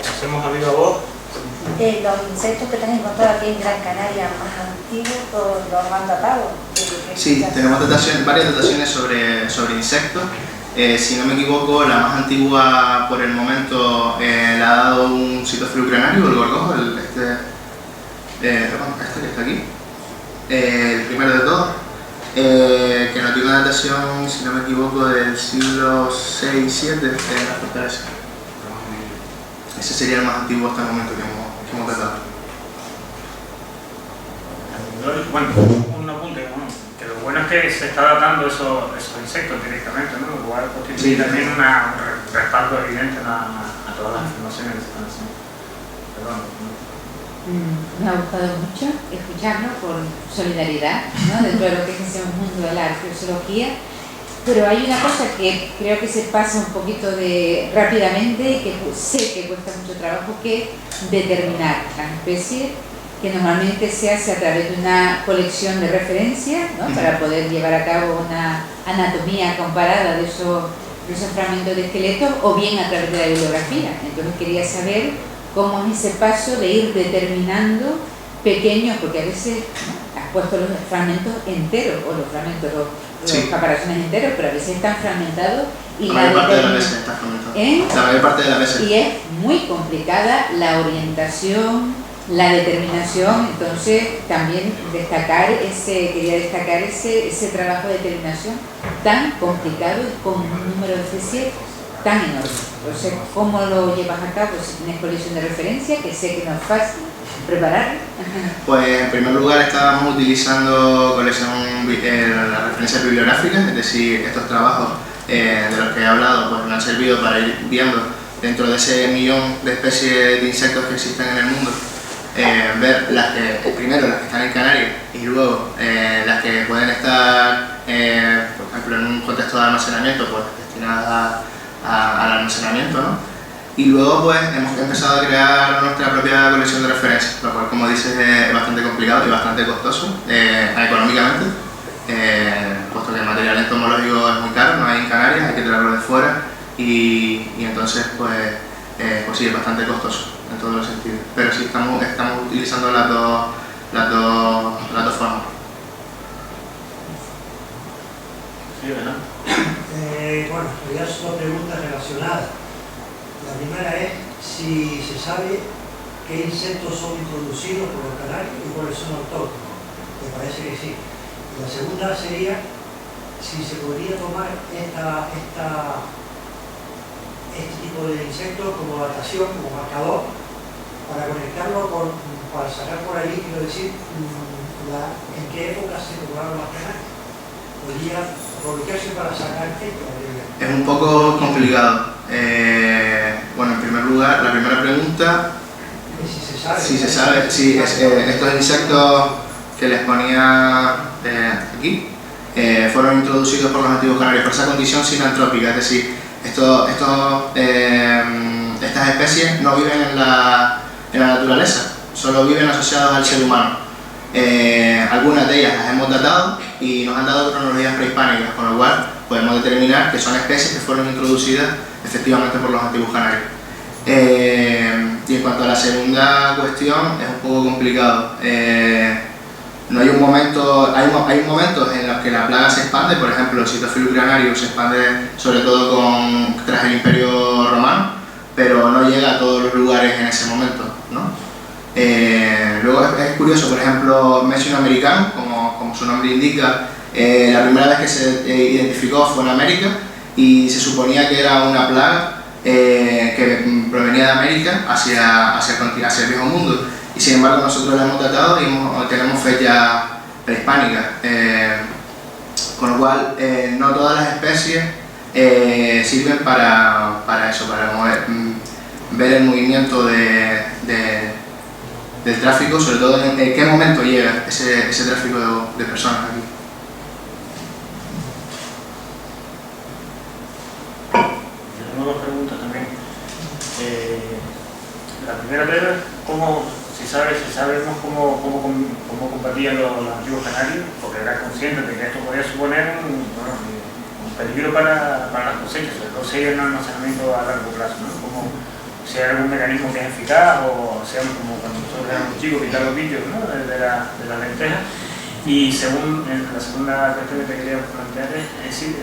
Hacemos a viva voz. Los insectos que te has encontrado aquí en Gran Canaria más antiguos, los han datado. Sí, tenemos varias dataciones sobre insectos. Si no me equivoco, la más antigua por el momento la ha dado un sitio filucranario, el gorgojo, este que está aquí, el primero de todos, que nos dio una datación, si no me equivoco, del siglo VI-VII en la fortaleza. Ese sería el más antiguo hasta el momento que hemos datado. Bueno, un apunte, que lo bueno es que se está datando esos insectos directamente, ¿no? Lo cual constituye también un respaldo evidente a todas las informaciones que se están haciendo. Perdón. Me ha gustado mucho escucharlo por solidaridad, ¿no? Dentro de lo que es ese mundo de la arqueología. Pero hay una cosa que creo que se pasa un poquito rápidamente y que sé que cuesta mucho trabajo, que es determinar las especies, que normalmente se hace a través de una colección de referencia, ¿no? Para poder llevar a cabo una anatomía comparada de esos fragmentos de esqueletos, o bien a través de la bibliografía. Entonces quería saber cómo es ese paso de ir determinando pequeños, porque a veces, ¿no? Has puesto los fragmentos enteros, o los fragmentos, los caparazones enteros, pero a veces están fragmentados y la mayor parte de las veces está fragmentado. La mayor parte de las veces. Y es muy complicada la orientación, la determinación. Entonces también quería destacar ese trabajo de determinación tan complicado y con un número de especies tan enorme. Entonces, ¿cómo lo llevas a cabo? Si tienes colección de referencia, que sé que no es fácil preparar. Pues en primer lugar estábamos utilizando las referencias bibliográficas, es decir, estos trabajos de los que he hablado pues me han servido para ir viendo dentro de ese millón de especies de insectos que existen en el mundo, ver primero las que están en Canarias y luego las que pueden estar, por ejemplo, en un contexto de almacenamiento, pues destinadas al almacenamiento, ¿no? Y luego pues hemos empezado a crear nuestra propia colección de referencias, lo cual, como dices, es bastante complicado y bastante costoso económicamente, puesto que el material entomológico es muy caro, no hay en Canarias, hay que traerlo de fuera y entonces pues sí, es bastante costoso en todos los sentidos. Pero sí estamos utilizando las dos formas. Sí, ¿verdad? Bueno, había dos preguntas relacionadas. La primera es si se sabe qué insectos son introducidos por los canarios y cuáles son autóctonos. Me parece que sí. Y la segunda sería si se podría tomar este tipo de insectos como datación, como marcador, para conectarlo para sacar por ahí, quiero decir, en qué época se lograron las canarias. Podría aprovecharse para sacar esto. Es un poco complicado. Bueno, en primer lugar, la primera pregunta, si se sabe, estos insectos que les ponía aquí fueron introducidos por los antiguos canarios por esa condición sinantrópica, es decir, estas especies no viven en la naturaleza, solo viven asociados al ser humano. Algunas de ellas las hemos datado y nos han dado cronologías prehispánicas, con lo cual podemos determinar que son especies que fueron introducidas efectivamente por los antiguos canarios. Y en cuanto a la segunda cuestión, es un poco complicado. No hay un momento, hay momentos en los que la plaga se expande, por ejemplo el Cytophilus granarius se expande sobre todo tras el Imperio Romano, pero no llega a todos los lugares en ese momento, ¿no? Luego es curioso, por ejemplo, Mesium americanum, como su nombre indica, la primera vez que se identificó fue en América y se suponía que era una plaga que provenía de América hacia el Viejo Mundo, y sin embargo nosotros la hemos datado y tenemos fecha prehispánica, con lo cual no todas las especies sirven para eso, para ver el movimiento del tráfico, sobre todo en qué momento llega ese tráfico de personas aquí. Tengo dos preguntas también. La primera es si sabemos cómo combatían los antiguos canarios, porque eran conscientes de que esto podía suponer un peligro para las cosechas, sobre todo si hay un almacenamiento a largo plazo, ¿no? Si hay algún mecanismo que es eficaz, o sea, como cuando nosotros éramos chicos, quitar los bichos, ¿no? de las lentejas. Y la segunda cuestión que te quería plantear es si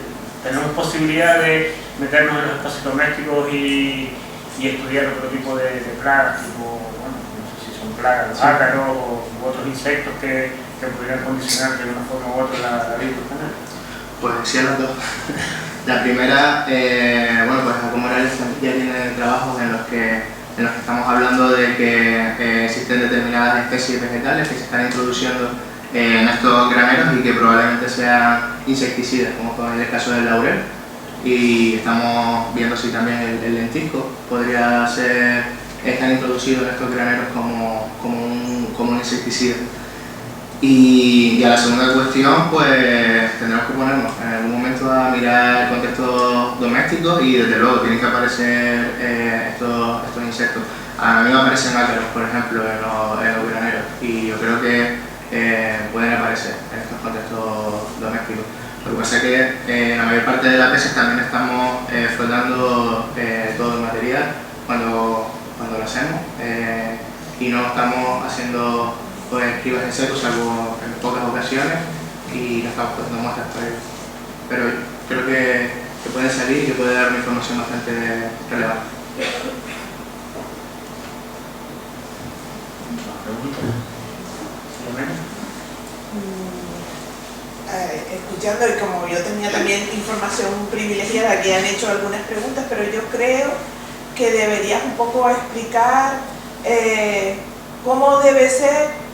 tenemos posibilidad de meternos en los espacios domésticos y estudiar otro tipo de plagas, tipo, bueno, no sé si son plagas, los ácaros u otros insectos que pudieran condicionar de una forma u otra la vida de los canarios. Pues sí, a las dos. La primera, bueno, pues como era ya tiene trabajos en los que estamos hablando de que existen determinadas especies vegetales que se están introduciendo en estos graneros y que probablemente sean insecticidas, como en el caso del laurel, y estamos viendo si también el lentisco podría estar introducido en estos graneros como un insecticida. Y a la segunda cuestión, pues tendremos que ponernos en algún momento a mirar el contexto doméstico y desde luego tienen que aparecer estos insectos. A mí me aparecen ácaros, por ejemplo, en los graneros, y yo creo que pueden aparecer en estos contextos domésticos. Lo que pasa es que en la mayor parte de las veces también estamos flotando todo el material cuando lo hacemos y no estamos haciendo cribas en seco, salvo en pocas ocasiones, y no estamos poniendo muestras por ello. Pero creo que puede salir y que puede dar una información bastante relevante. Escuchando, y como yo tenía también información privilegiada, que han hecho algunas preguntas, pero yo creo que deberías un poco explicar cómo debe ser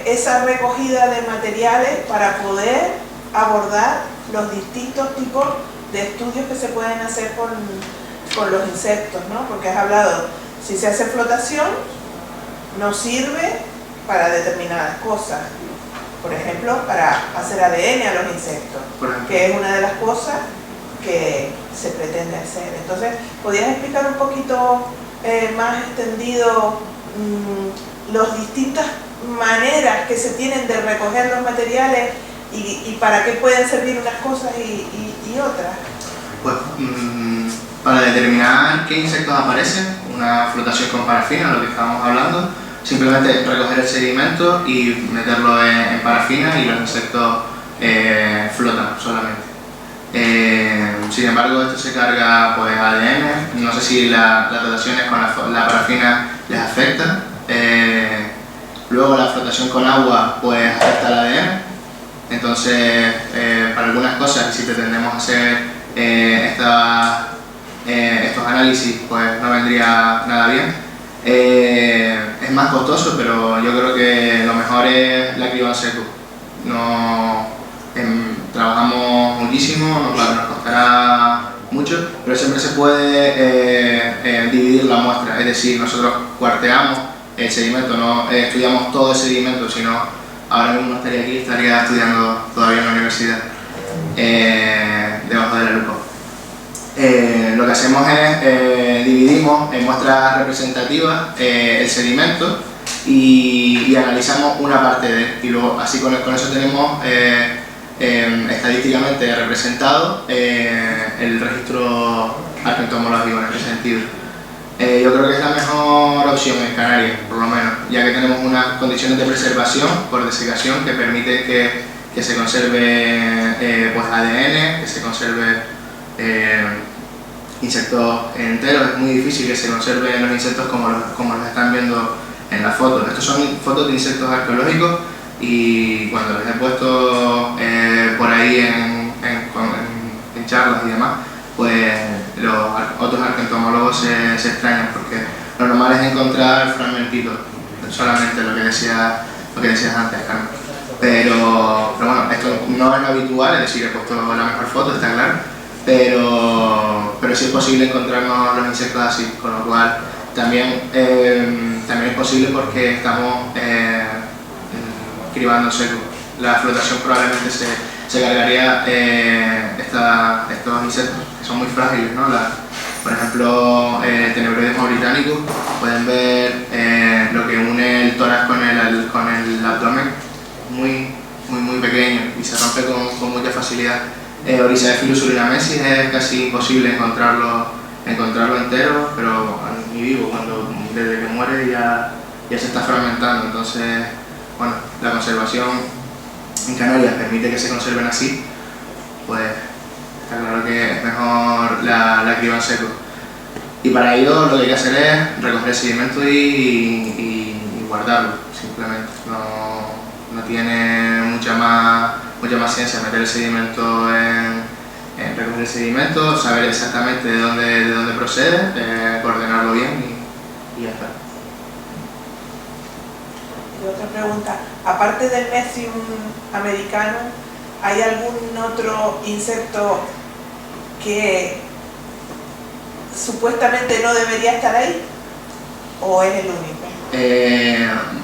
esa recogida de materiales para poder abordar los distintos tipos de estudios que se pueden hacer con los insectos, ¿no? Porque has hablado, si se hace flotación, no sirve para determinadas cosas. Por ejemplo, para hacer ADN a los insectos, que es una de las cosas que se pretende hacer. Entonces, ¿podrías explicar un poquito más extendido las distintas maneras que se tienen de recoger los materiales y para qué pueden servir unas cosas y otras. Pues para determinar qué insectos aparecen, una flotación con parafina, lo que estábamos hablando, simplemente recoger el sedimento y meterlo en parafina y los insectos flotan solamente. Sin embargo, esto se carga pues ADN, no sé si las dotaciones con la parafina les afecta. Luego la flotación con agua pues afecta al ADN, entonces para algunas cosas, si pretendemos hacer estos análisis, pues no vendría nada bien. Es más costoso, pero yo creo que lo mejor es la criba en seco. Trabajamos muchísimo, nos costará mucho, pero siempre se puede dividir la muestra, es decir, nosotros cuarteamos el sedimento, no estudiamos todo el sedimento, sino ahora mismo no estaría aquí, estaría estudiando todavía en la universidad, debajo de la lupa. Lo que hacemos es dividimos en muestras representativas el sedimento y analizamos una parte de él, y luego así con eso tenemos estadísticamente representado el registro arqueoentomológico en ese sentido. Yo creo que es la mejor opción en Canarias, por lo menos, ya que tenemos unas condiciones de preservación por desecación que permite que se conserve pues ADN, que se conserve insectos enteros. Es muy difícil que se conserven los insectos como los están viendo en las fotos. Estos son fotos de insectos arqueológicos y cuando los he puesto por ahí en charlas y demás, pues los otros arqueoentomólogos se extrañan porque lo normal es encontrar fragmentitos, solamente lo que decías antes, Carmen. Pero bueno, esto no es lo habitual, es decir, he puesto la mejor foto, está claro, pero sí es posible encontrarnos los insectos así, con lo cual también es posible porque estamos cribando seco. La flotación probablemente se cargaría estos insectos que son muy frágiles, ¿no? Por ejemplo, tenebroides mauritánicos, pueden ver lo que une el tórax con el abdomen, muy pequeño y se rompe con mucha facilidad. Orisaephilus surinamensis es casi imposible encontrarlo entero, pero ni vivo, desde que muere ya se está fragmentando. Entonces, bueno, la conservación en Canarias permite que se conserven así, pues está claro que es mejor la criba en seco. Y para ello lo que hay que hacer es recoger el sedimento y guardarlo, simplemente. No tiene mucha más ciencia meter el sedimento en recoger el sedimento, saber exactamente de dónde procede, coordenarlo bien y ya está. Y otra pregunta, aparte del Mecium americano, ¿hay algún otro insecto que supuestamente no debería estar ahí? ¿O es el único?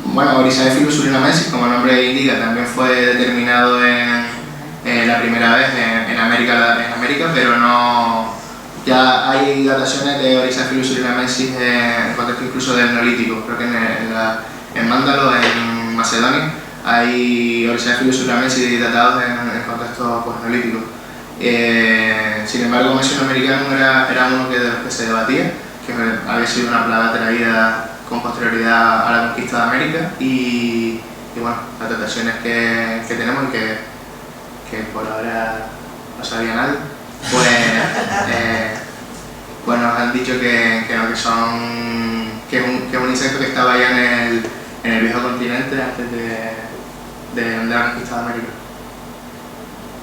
Bueno, Orisaephilus surinamensis, como el nombre indica, también fue determinado la primera vez en América, pero no. Ya hay dataciones de Orisaephilus surinamensis en contexto incluso del Neolítico. Creo que en Mándalo, en Macedonia, hay Orisaephilus surinamensis datados en contexto pues, neolítico. Sin embargo, el Mecium americano era uno de los que se debatía, que había sido una plaga traída con posterioridad a la conquista de América y bueno, las dataciones que tenemos y que por ahora no sabía nadie, pues nos han dicho que es un insecto que estaba ya en el viejo continente antes de la conquista de América.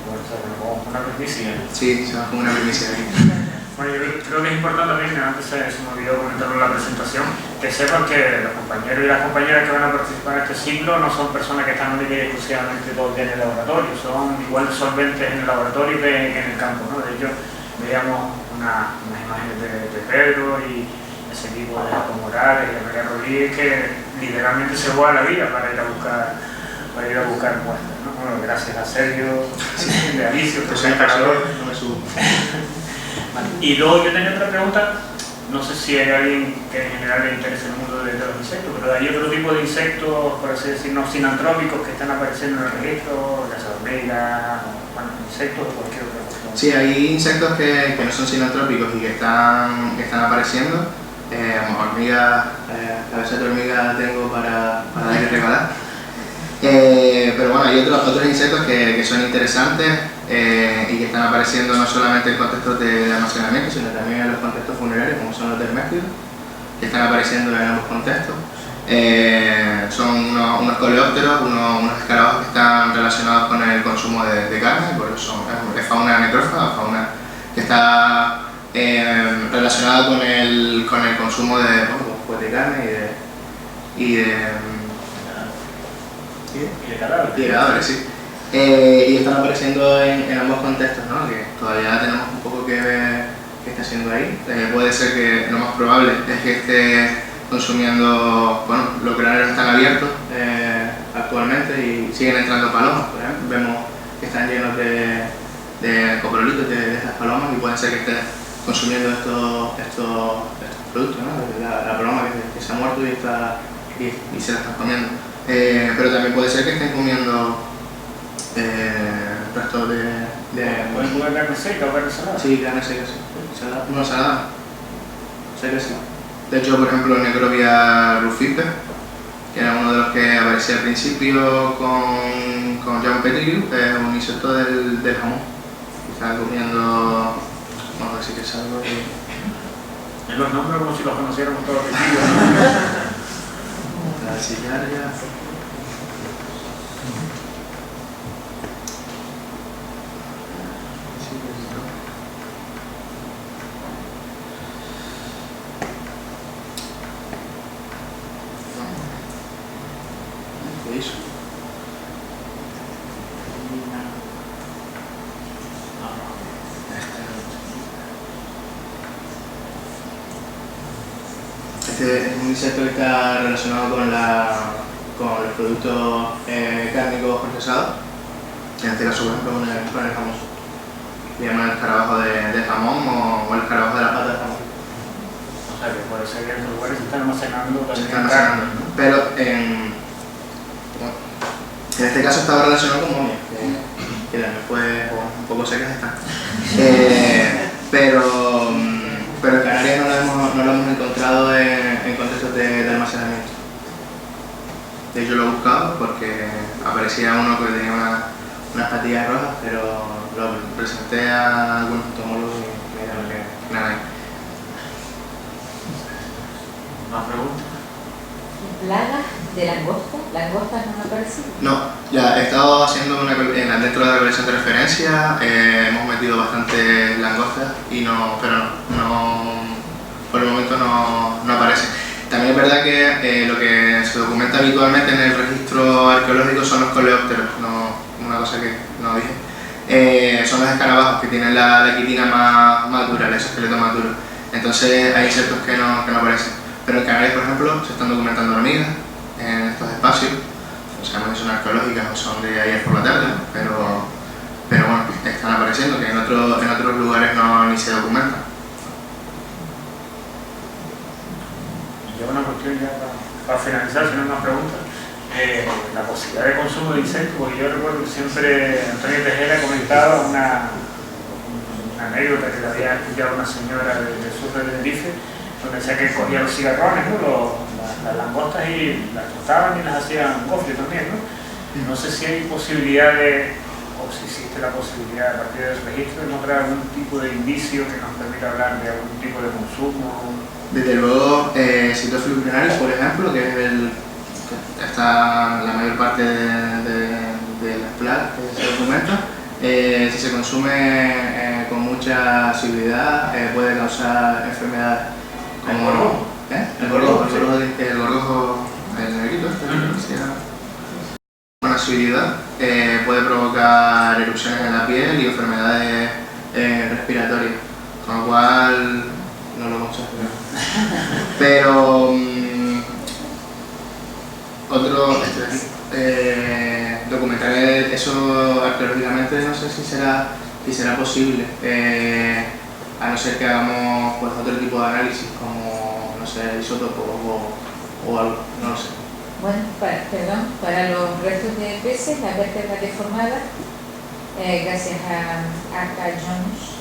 Bueno, una primicia. Sí, se va como una primicia aquí. Bueno, yo creo que es importante también, antes se me olvidó comentarlo en la presentación, que sepan que los compañeros y las compañeras que van a participar en este ciclo no son personas que están únicamente y exclusivamente todo el día en el laboratorio, son igual de solventes en el laboratorio que en el campo, ¿no? De hecho, veíamos unas imágenes de Pedro y ese equipo de Jacob Morales y de María Rodríguez que literalmente se juega la vida para ir a buscar muestras, ¿no? Bueno, gracias a Sergio, de Alicio, que soy calor. No me subo. Y luego yo tenía otra pregunta, no sé si hay alguien que en general le interese el mundo de los insectos, pero hay otro tipo de insectos, por así decir, no sinantrópicos que están apareciendo en el registro, las hormigas, cebolla, bueno, insectos o cualquier otra cosa. Sí, hay insectos que no son sinantrópicos y que están apareciendo. Hormigas, cabeza de hormiga tengo para dar y regalar. Pero bueno, hay otros insectos que son interesantes y que están apareciendo no solamente en contextos de almacenamiento, sino también en los contextos funerarios, como son los derméstidos, que están apareciendo en ambos contextos. Son unos coleópteros, unos escarabajos que están relacionados con el consumo de carne, por eso es fauna necrófaga, fauna que está relacionada con el consumo de carne y de cadáveres, sí. Y están apareciendo en ambos contextos, ¿no? Que todavía tenemos un poco que ver qué está haciendo ahí. Puede ser que lo más probable es que esté consumiendo, bueno, los graneros están abiertos actualmente y siguen entrando palomas, por ejemplo. Vemos que están llenos de coprolitos de estas palomas y puede ser que esté consumiendo estos productos, ¿no? La paloma que se ha muerto y se la están comiendo. Pero también puede ser que estén comiendo restos de... ¿Pueden comer carne seca o carne salada? Sí, carne seca, sí. No salada. Seca, sí. De hecho, por ejemplo, Necrovia rufipe, que era uno de los que aparecía al principio con John Petrigliu, es un insecto del jamón. Está comiendo... Vamos a ver si que es algo que... Yo los nombro como si los conociéramos todos los días. La cigarra... Este es un insecto que está relacionado con los productos cárnicos procesados, en este caso por ejemplo con el jamón. Le llaman el escarabajo de jamón o el escarabajo de la pata de jamón. O sea que puede ser que en los lugares se están almacenando también. Se están almacenando, ¿no? Pero en este caso estaba relacionado con momia, que también fue un poco secas están. Pero en Canarias no lo hemos encontrado en contextos de almacenamiento. De hecho lo he buscado porque aparecía uno que tenía unas patillas rojas, pero lo presenté a algunos entomólogos y me dijeron que nada hay. ¿Más preguntas? ¿Plagas de langosta? ¿Langostas no han aparecido? No, ya he estado haciendo dentro de la colección de referencia, hemos metido bastante langostas pero no, por el momento no aparece. También es verdad que lo que se documenta habitualmente en el registro arqueológico son los coleópteros, una cosa que no dije. Son los escarabajos que tienen la quitina más dura, el exoesqueleto más duro. Entonces hay insectos que no aparecen. Pero en Canarias, por ejemplo, se están documentando hormigas en estos espacios. No sabemos si son arqueológicas o son de ayer por la tarde, pero bueno, están apareciendo, que en otros lugares ni se documentan. Y una cuestión ya para finalizar, si no hay más preguntas. La posibilidad de consumo de insectos, porque yo recuerdo que siempre Antonio Tejera comentaba una anécdota que le había escuchado una señora del sur de Tenerife, donde decía que cogía los cigarrones, ¿no? las langostas y las tostaban y las hacían gofres también, ¿no? No sé si hay posibilidad o si existe la posibilidad a partir del registro de encontrar algún tipo de indicio que nos permita hablar de algún tipo de consumo. Desde luego, Cytophilus grenaris, por ejemplo, que es que está la mayor parte de las plagas que se documentan, si se consume con mucha asiduidad puede causar enfermedades como el gorgojo, el negrito con asiduidad puede provocar erupciones en la piel y enfermedades respiratorias, con lo cual no lo aconsejo. Pero documentar eso arqueológicamente no sé si será posible, a no ser que hagamos pues, otro tipo de análisis como, no sé, isótopos o algo, no lo sé. Bueno, para los restos de peces, las vértebras deformadas gracias a Carl Jones,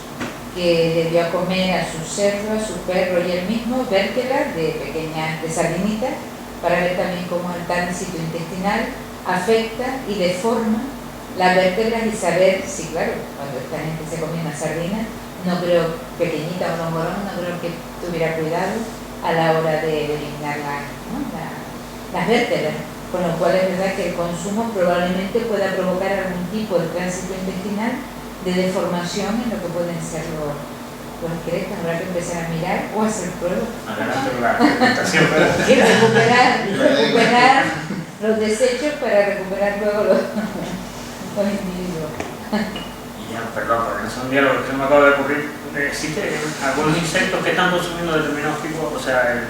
que le dio a comer a su cerdo, a su perro y él mismo vértebras de pequeñas, de sardinitas, para ver también cómo el tránsito intestinal afecta y deforma las vértebras y saber si, claro, cuando esta gente se come una sardina, no creo, pequeñita o longorón, no creo que tuviera cuidado a la hora de eliminar las vértebras, con lo cual es verdad que el consumo probablemente pueda provocar algún tipo de tránsito intestinal de deformación en lo que pueden ser los esqueletos. Habrá que empezar a mirar o hacer pruebas. Adelante con la presentación, ¿verdad? Y recuperar los desechos para recuperar luego los individuos. Y ya, perdón, porque no son diálogos que no me acabo de ocurrir. ¿Existen algunos insectos que están consumiendo determinados tipos? O sea,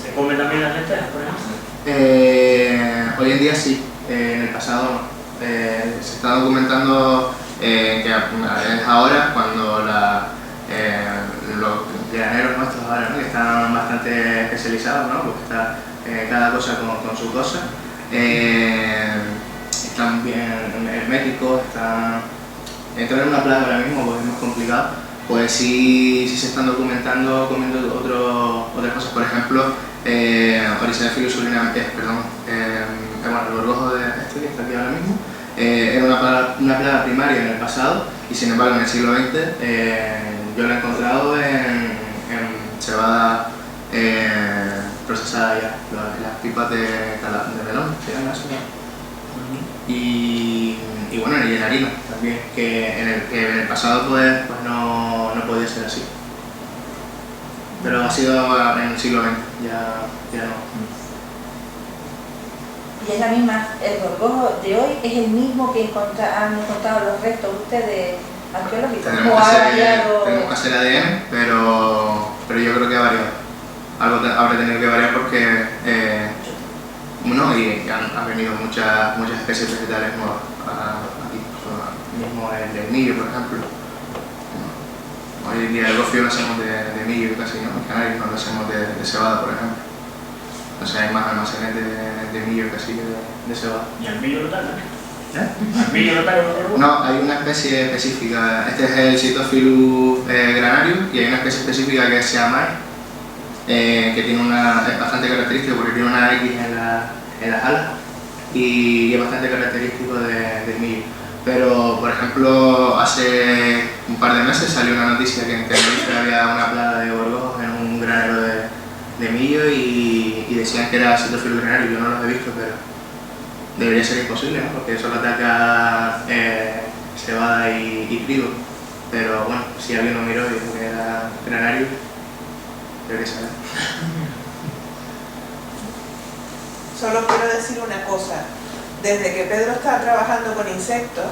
¿se comen también las lentejas, por ejemplo? Hoy en día sí, en el pasado no. Se está documentando que es ahora cuando los graneros nuestros ahora, ¿no?, que están bastante especializados, ¿no?, porque está cada cosa con su cosa, están bien herméticos, entrar en una plaga ahora mismo pues es más complicado. Pues sí se están documentando comiendo otras cosas, por ejemplo, Oricephilus surinamensis, el gorgojo de este que está aquí ahora mismo, era una plaga primaria en el pasado y sin embargo en el siglo XX yo lo he encontrado en cebada procesada ya, las pipas de melón, se llama eso, ¿no? Y bueno, y en harina también, que en el pasado pues no podía ser así. Pero ha sido en el siglo XX, ya no. Y es la misma, el gorgojo de hoy es el mismo que han encontrado los restos ustedes arqueológicos. Tenemos que hacer ADN, pero yo creo que ha variado. Algo habrá tenido que variar porque y han venido muchas especies vegetales nuevas aquí. Mismo el millo, por ejemplo. Hoy en día el gofio lo hacemos de millo casi, ¿no? En Canarias no lo hacemos de cebada, por ejemplo. O sea, hay más almacenes de millo casi que de cebada. ¿Y el millo lotal también? ¿El millo lotal es No, hay una especie específica. Este es el Cytophilus granario y hay una especie específica que se llama que tiene es bastante característico porque tiene una X en las alas y es bastante característico del millo. Pero, por ejemplo, hace un par de meses salió una noticia que en Tenerife había una plaga de gorgojos en un granero de millo y decían que era Cytophilus granario. Yo no los he visto, pero debería ser imposible, ¿no? Porque solo ataca cebada y trigo. Pero bueno, si alguien lo miró y dijo que era granario, debería saber. Solo quiero decir una cosa. Desde que Pedro está trabajando con insectos,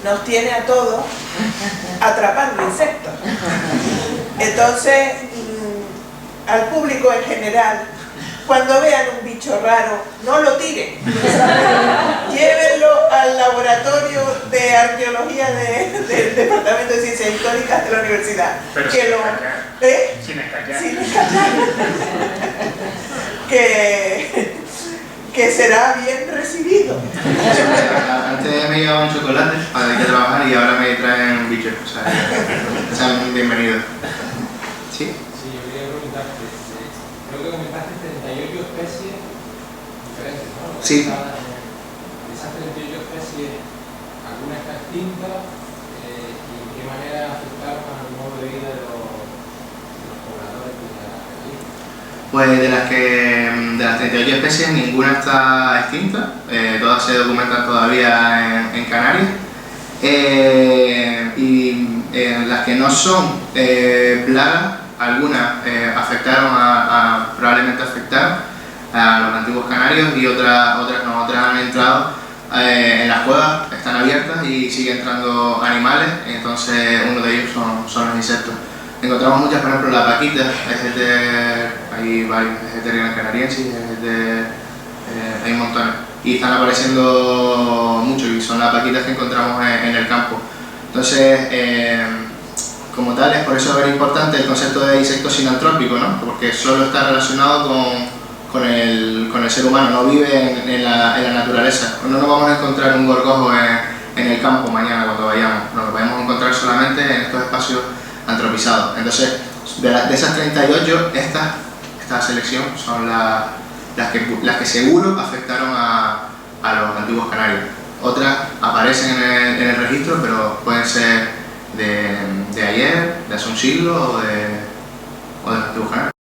nos tiene a todos atrapando insectos. Entonces, al público en general, cuando vean un bicho raro, no lo tiren. Llévenlo al laboratorio de arqueología del Departamento de Ciencias Históricas de la universidad. Pero que sin escaquear. Sin escaquear. Que será bien recibido. Antes me llevaban chocolate para ir a trabajar y ahora me traen bichos. O sea, sean bienvenidos. ¿Sí? Sí, yo quería preguntarte, creo que comentaste 38 especies diferentes, ¿no? Sí. De esas 38 especies, ¿alguna está extinta? ¿Y en qué manera afectaron al modo de vida de los pobladores de la región? Pues de las 38 especies ninguna está extinta, todas se documentan todavía en Canarias. Y las que no son plagas, algunas probablemente afectaron a los antiguos canarios y otras no, otras han entrado en las cuevas, están abiertas y siguen entrando animales, entonces uno de ellos son los insectos. Encontramos muchas, por ejemplo la paquita, hay varios, Gran canariensis, hay un montón y están apareciendo mucho y son las paquitas que encontramos en el campo. Entonces, como tal, es por eso es importante el concepto de insecto sinantrópico, ¿no? Porque solo está relacionado con el ser humano, no vive en la naturaleza. No nos vamos a encontrar un gorgojo en el campo mañana cuando vayamos. Lo podemos encontrar solamente en estos espacios antropizados. Entonces, de esas 38, esta selección son las que seguro afectaron a los antiguos canarios. Otras aparecen en el registro, pero pueden ser de ayer, de hace un siglo o de los antiguos canarios.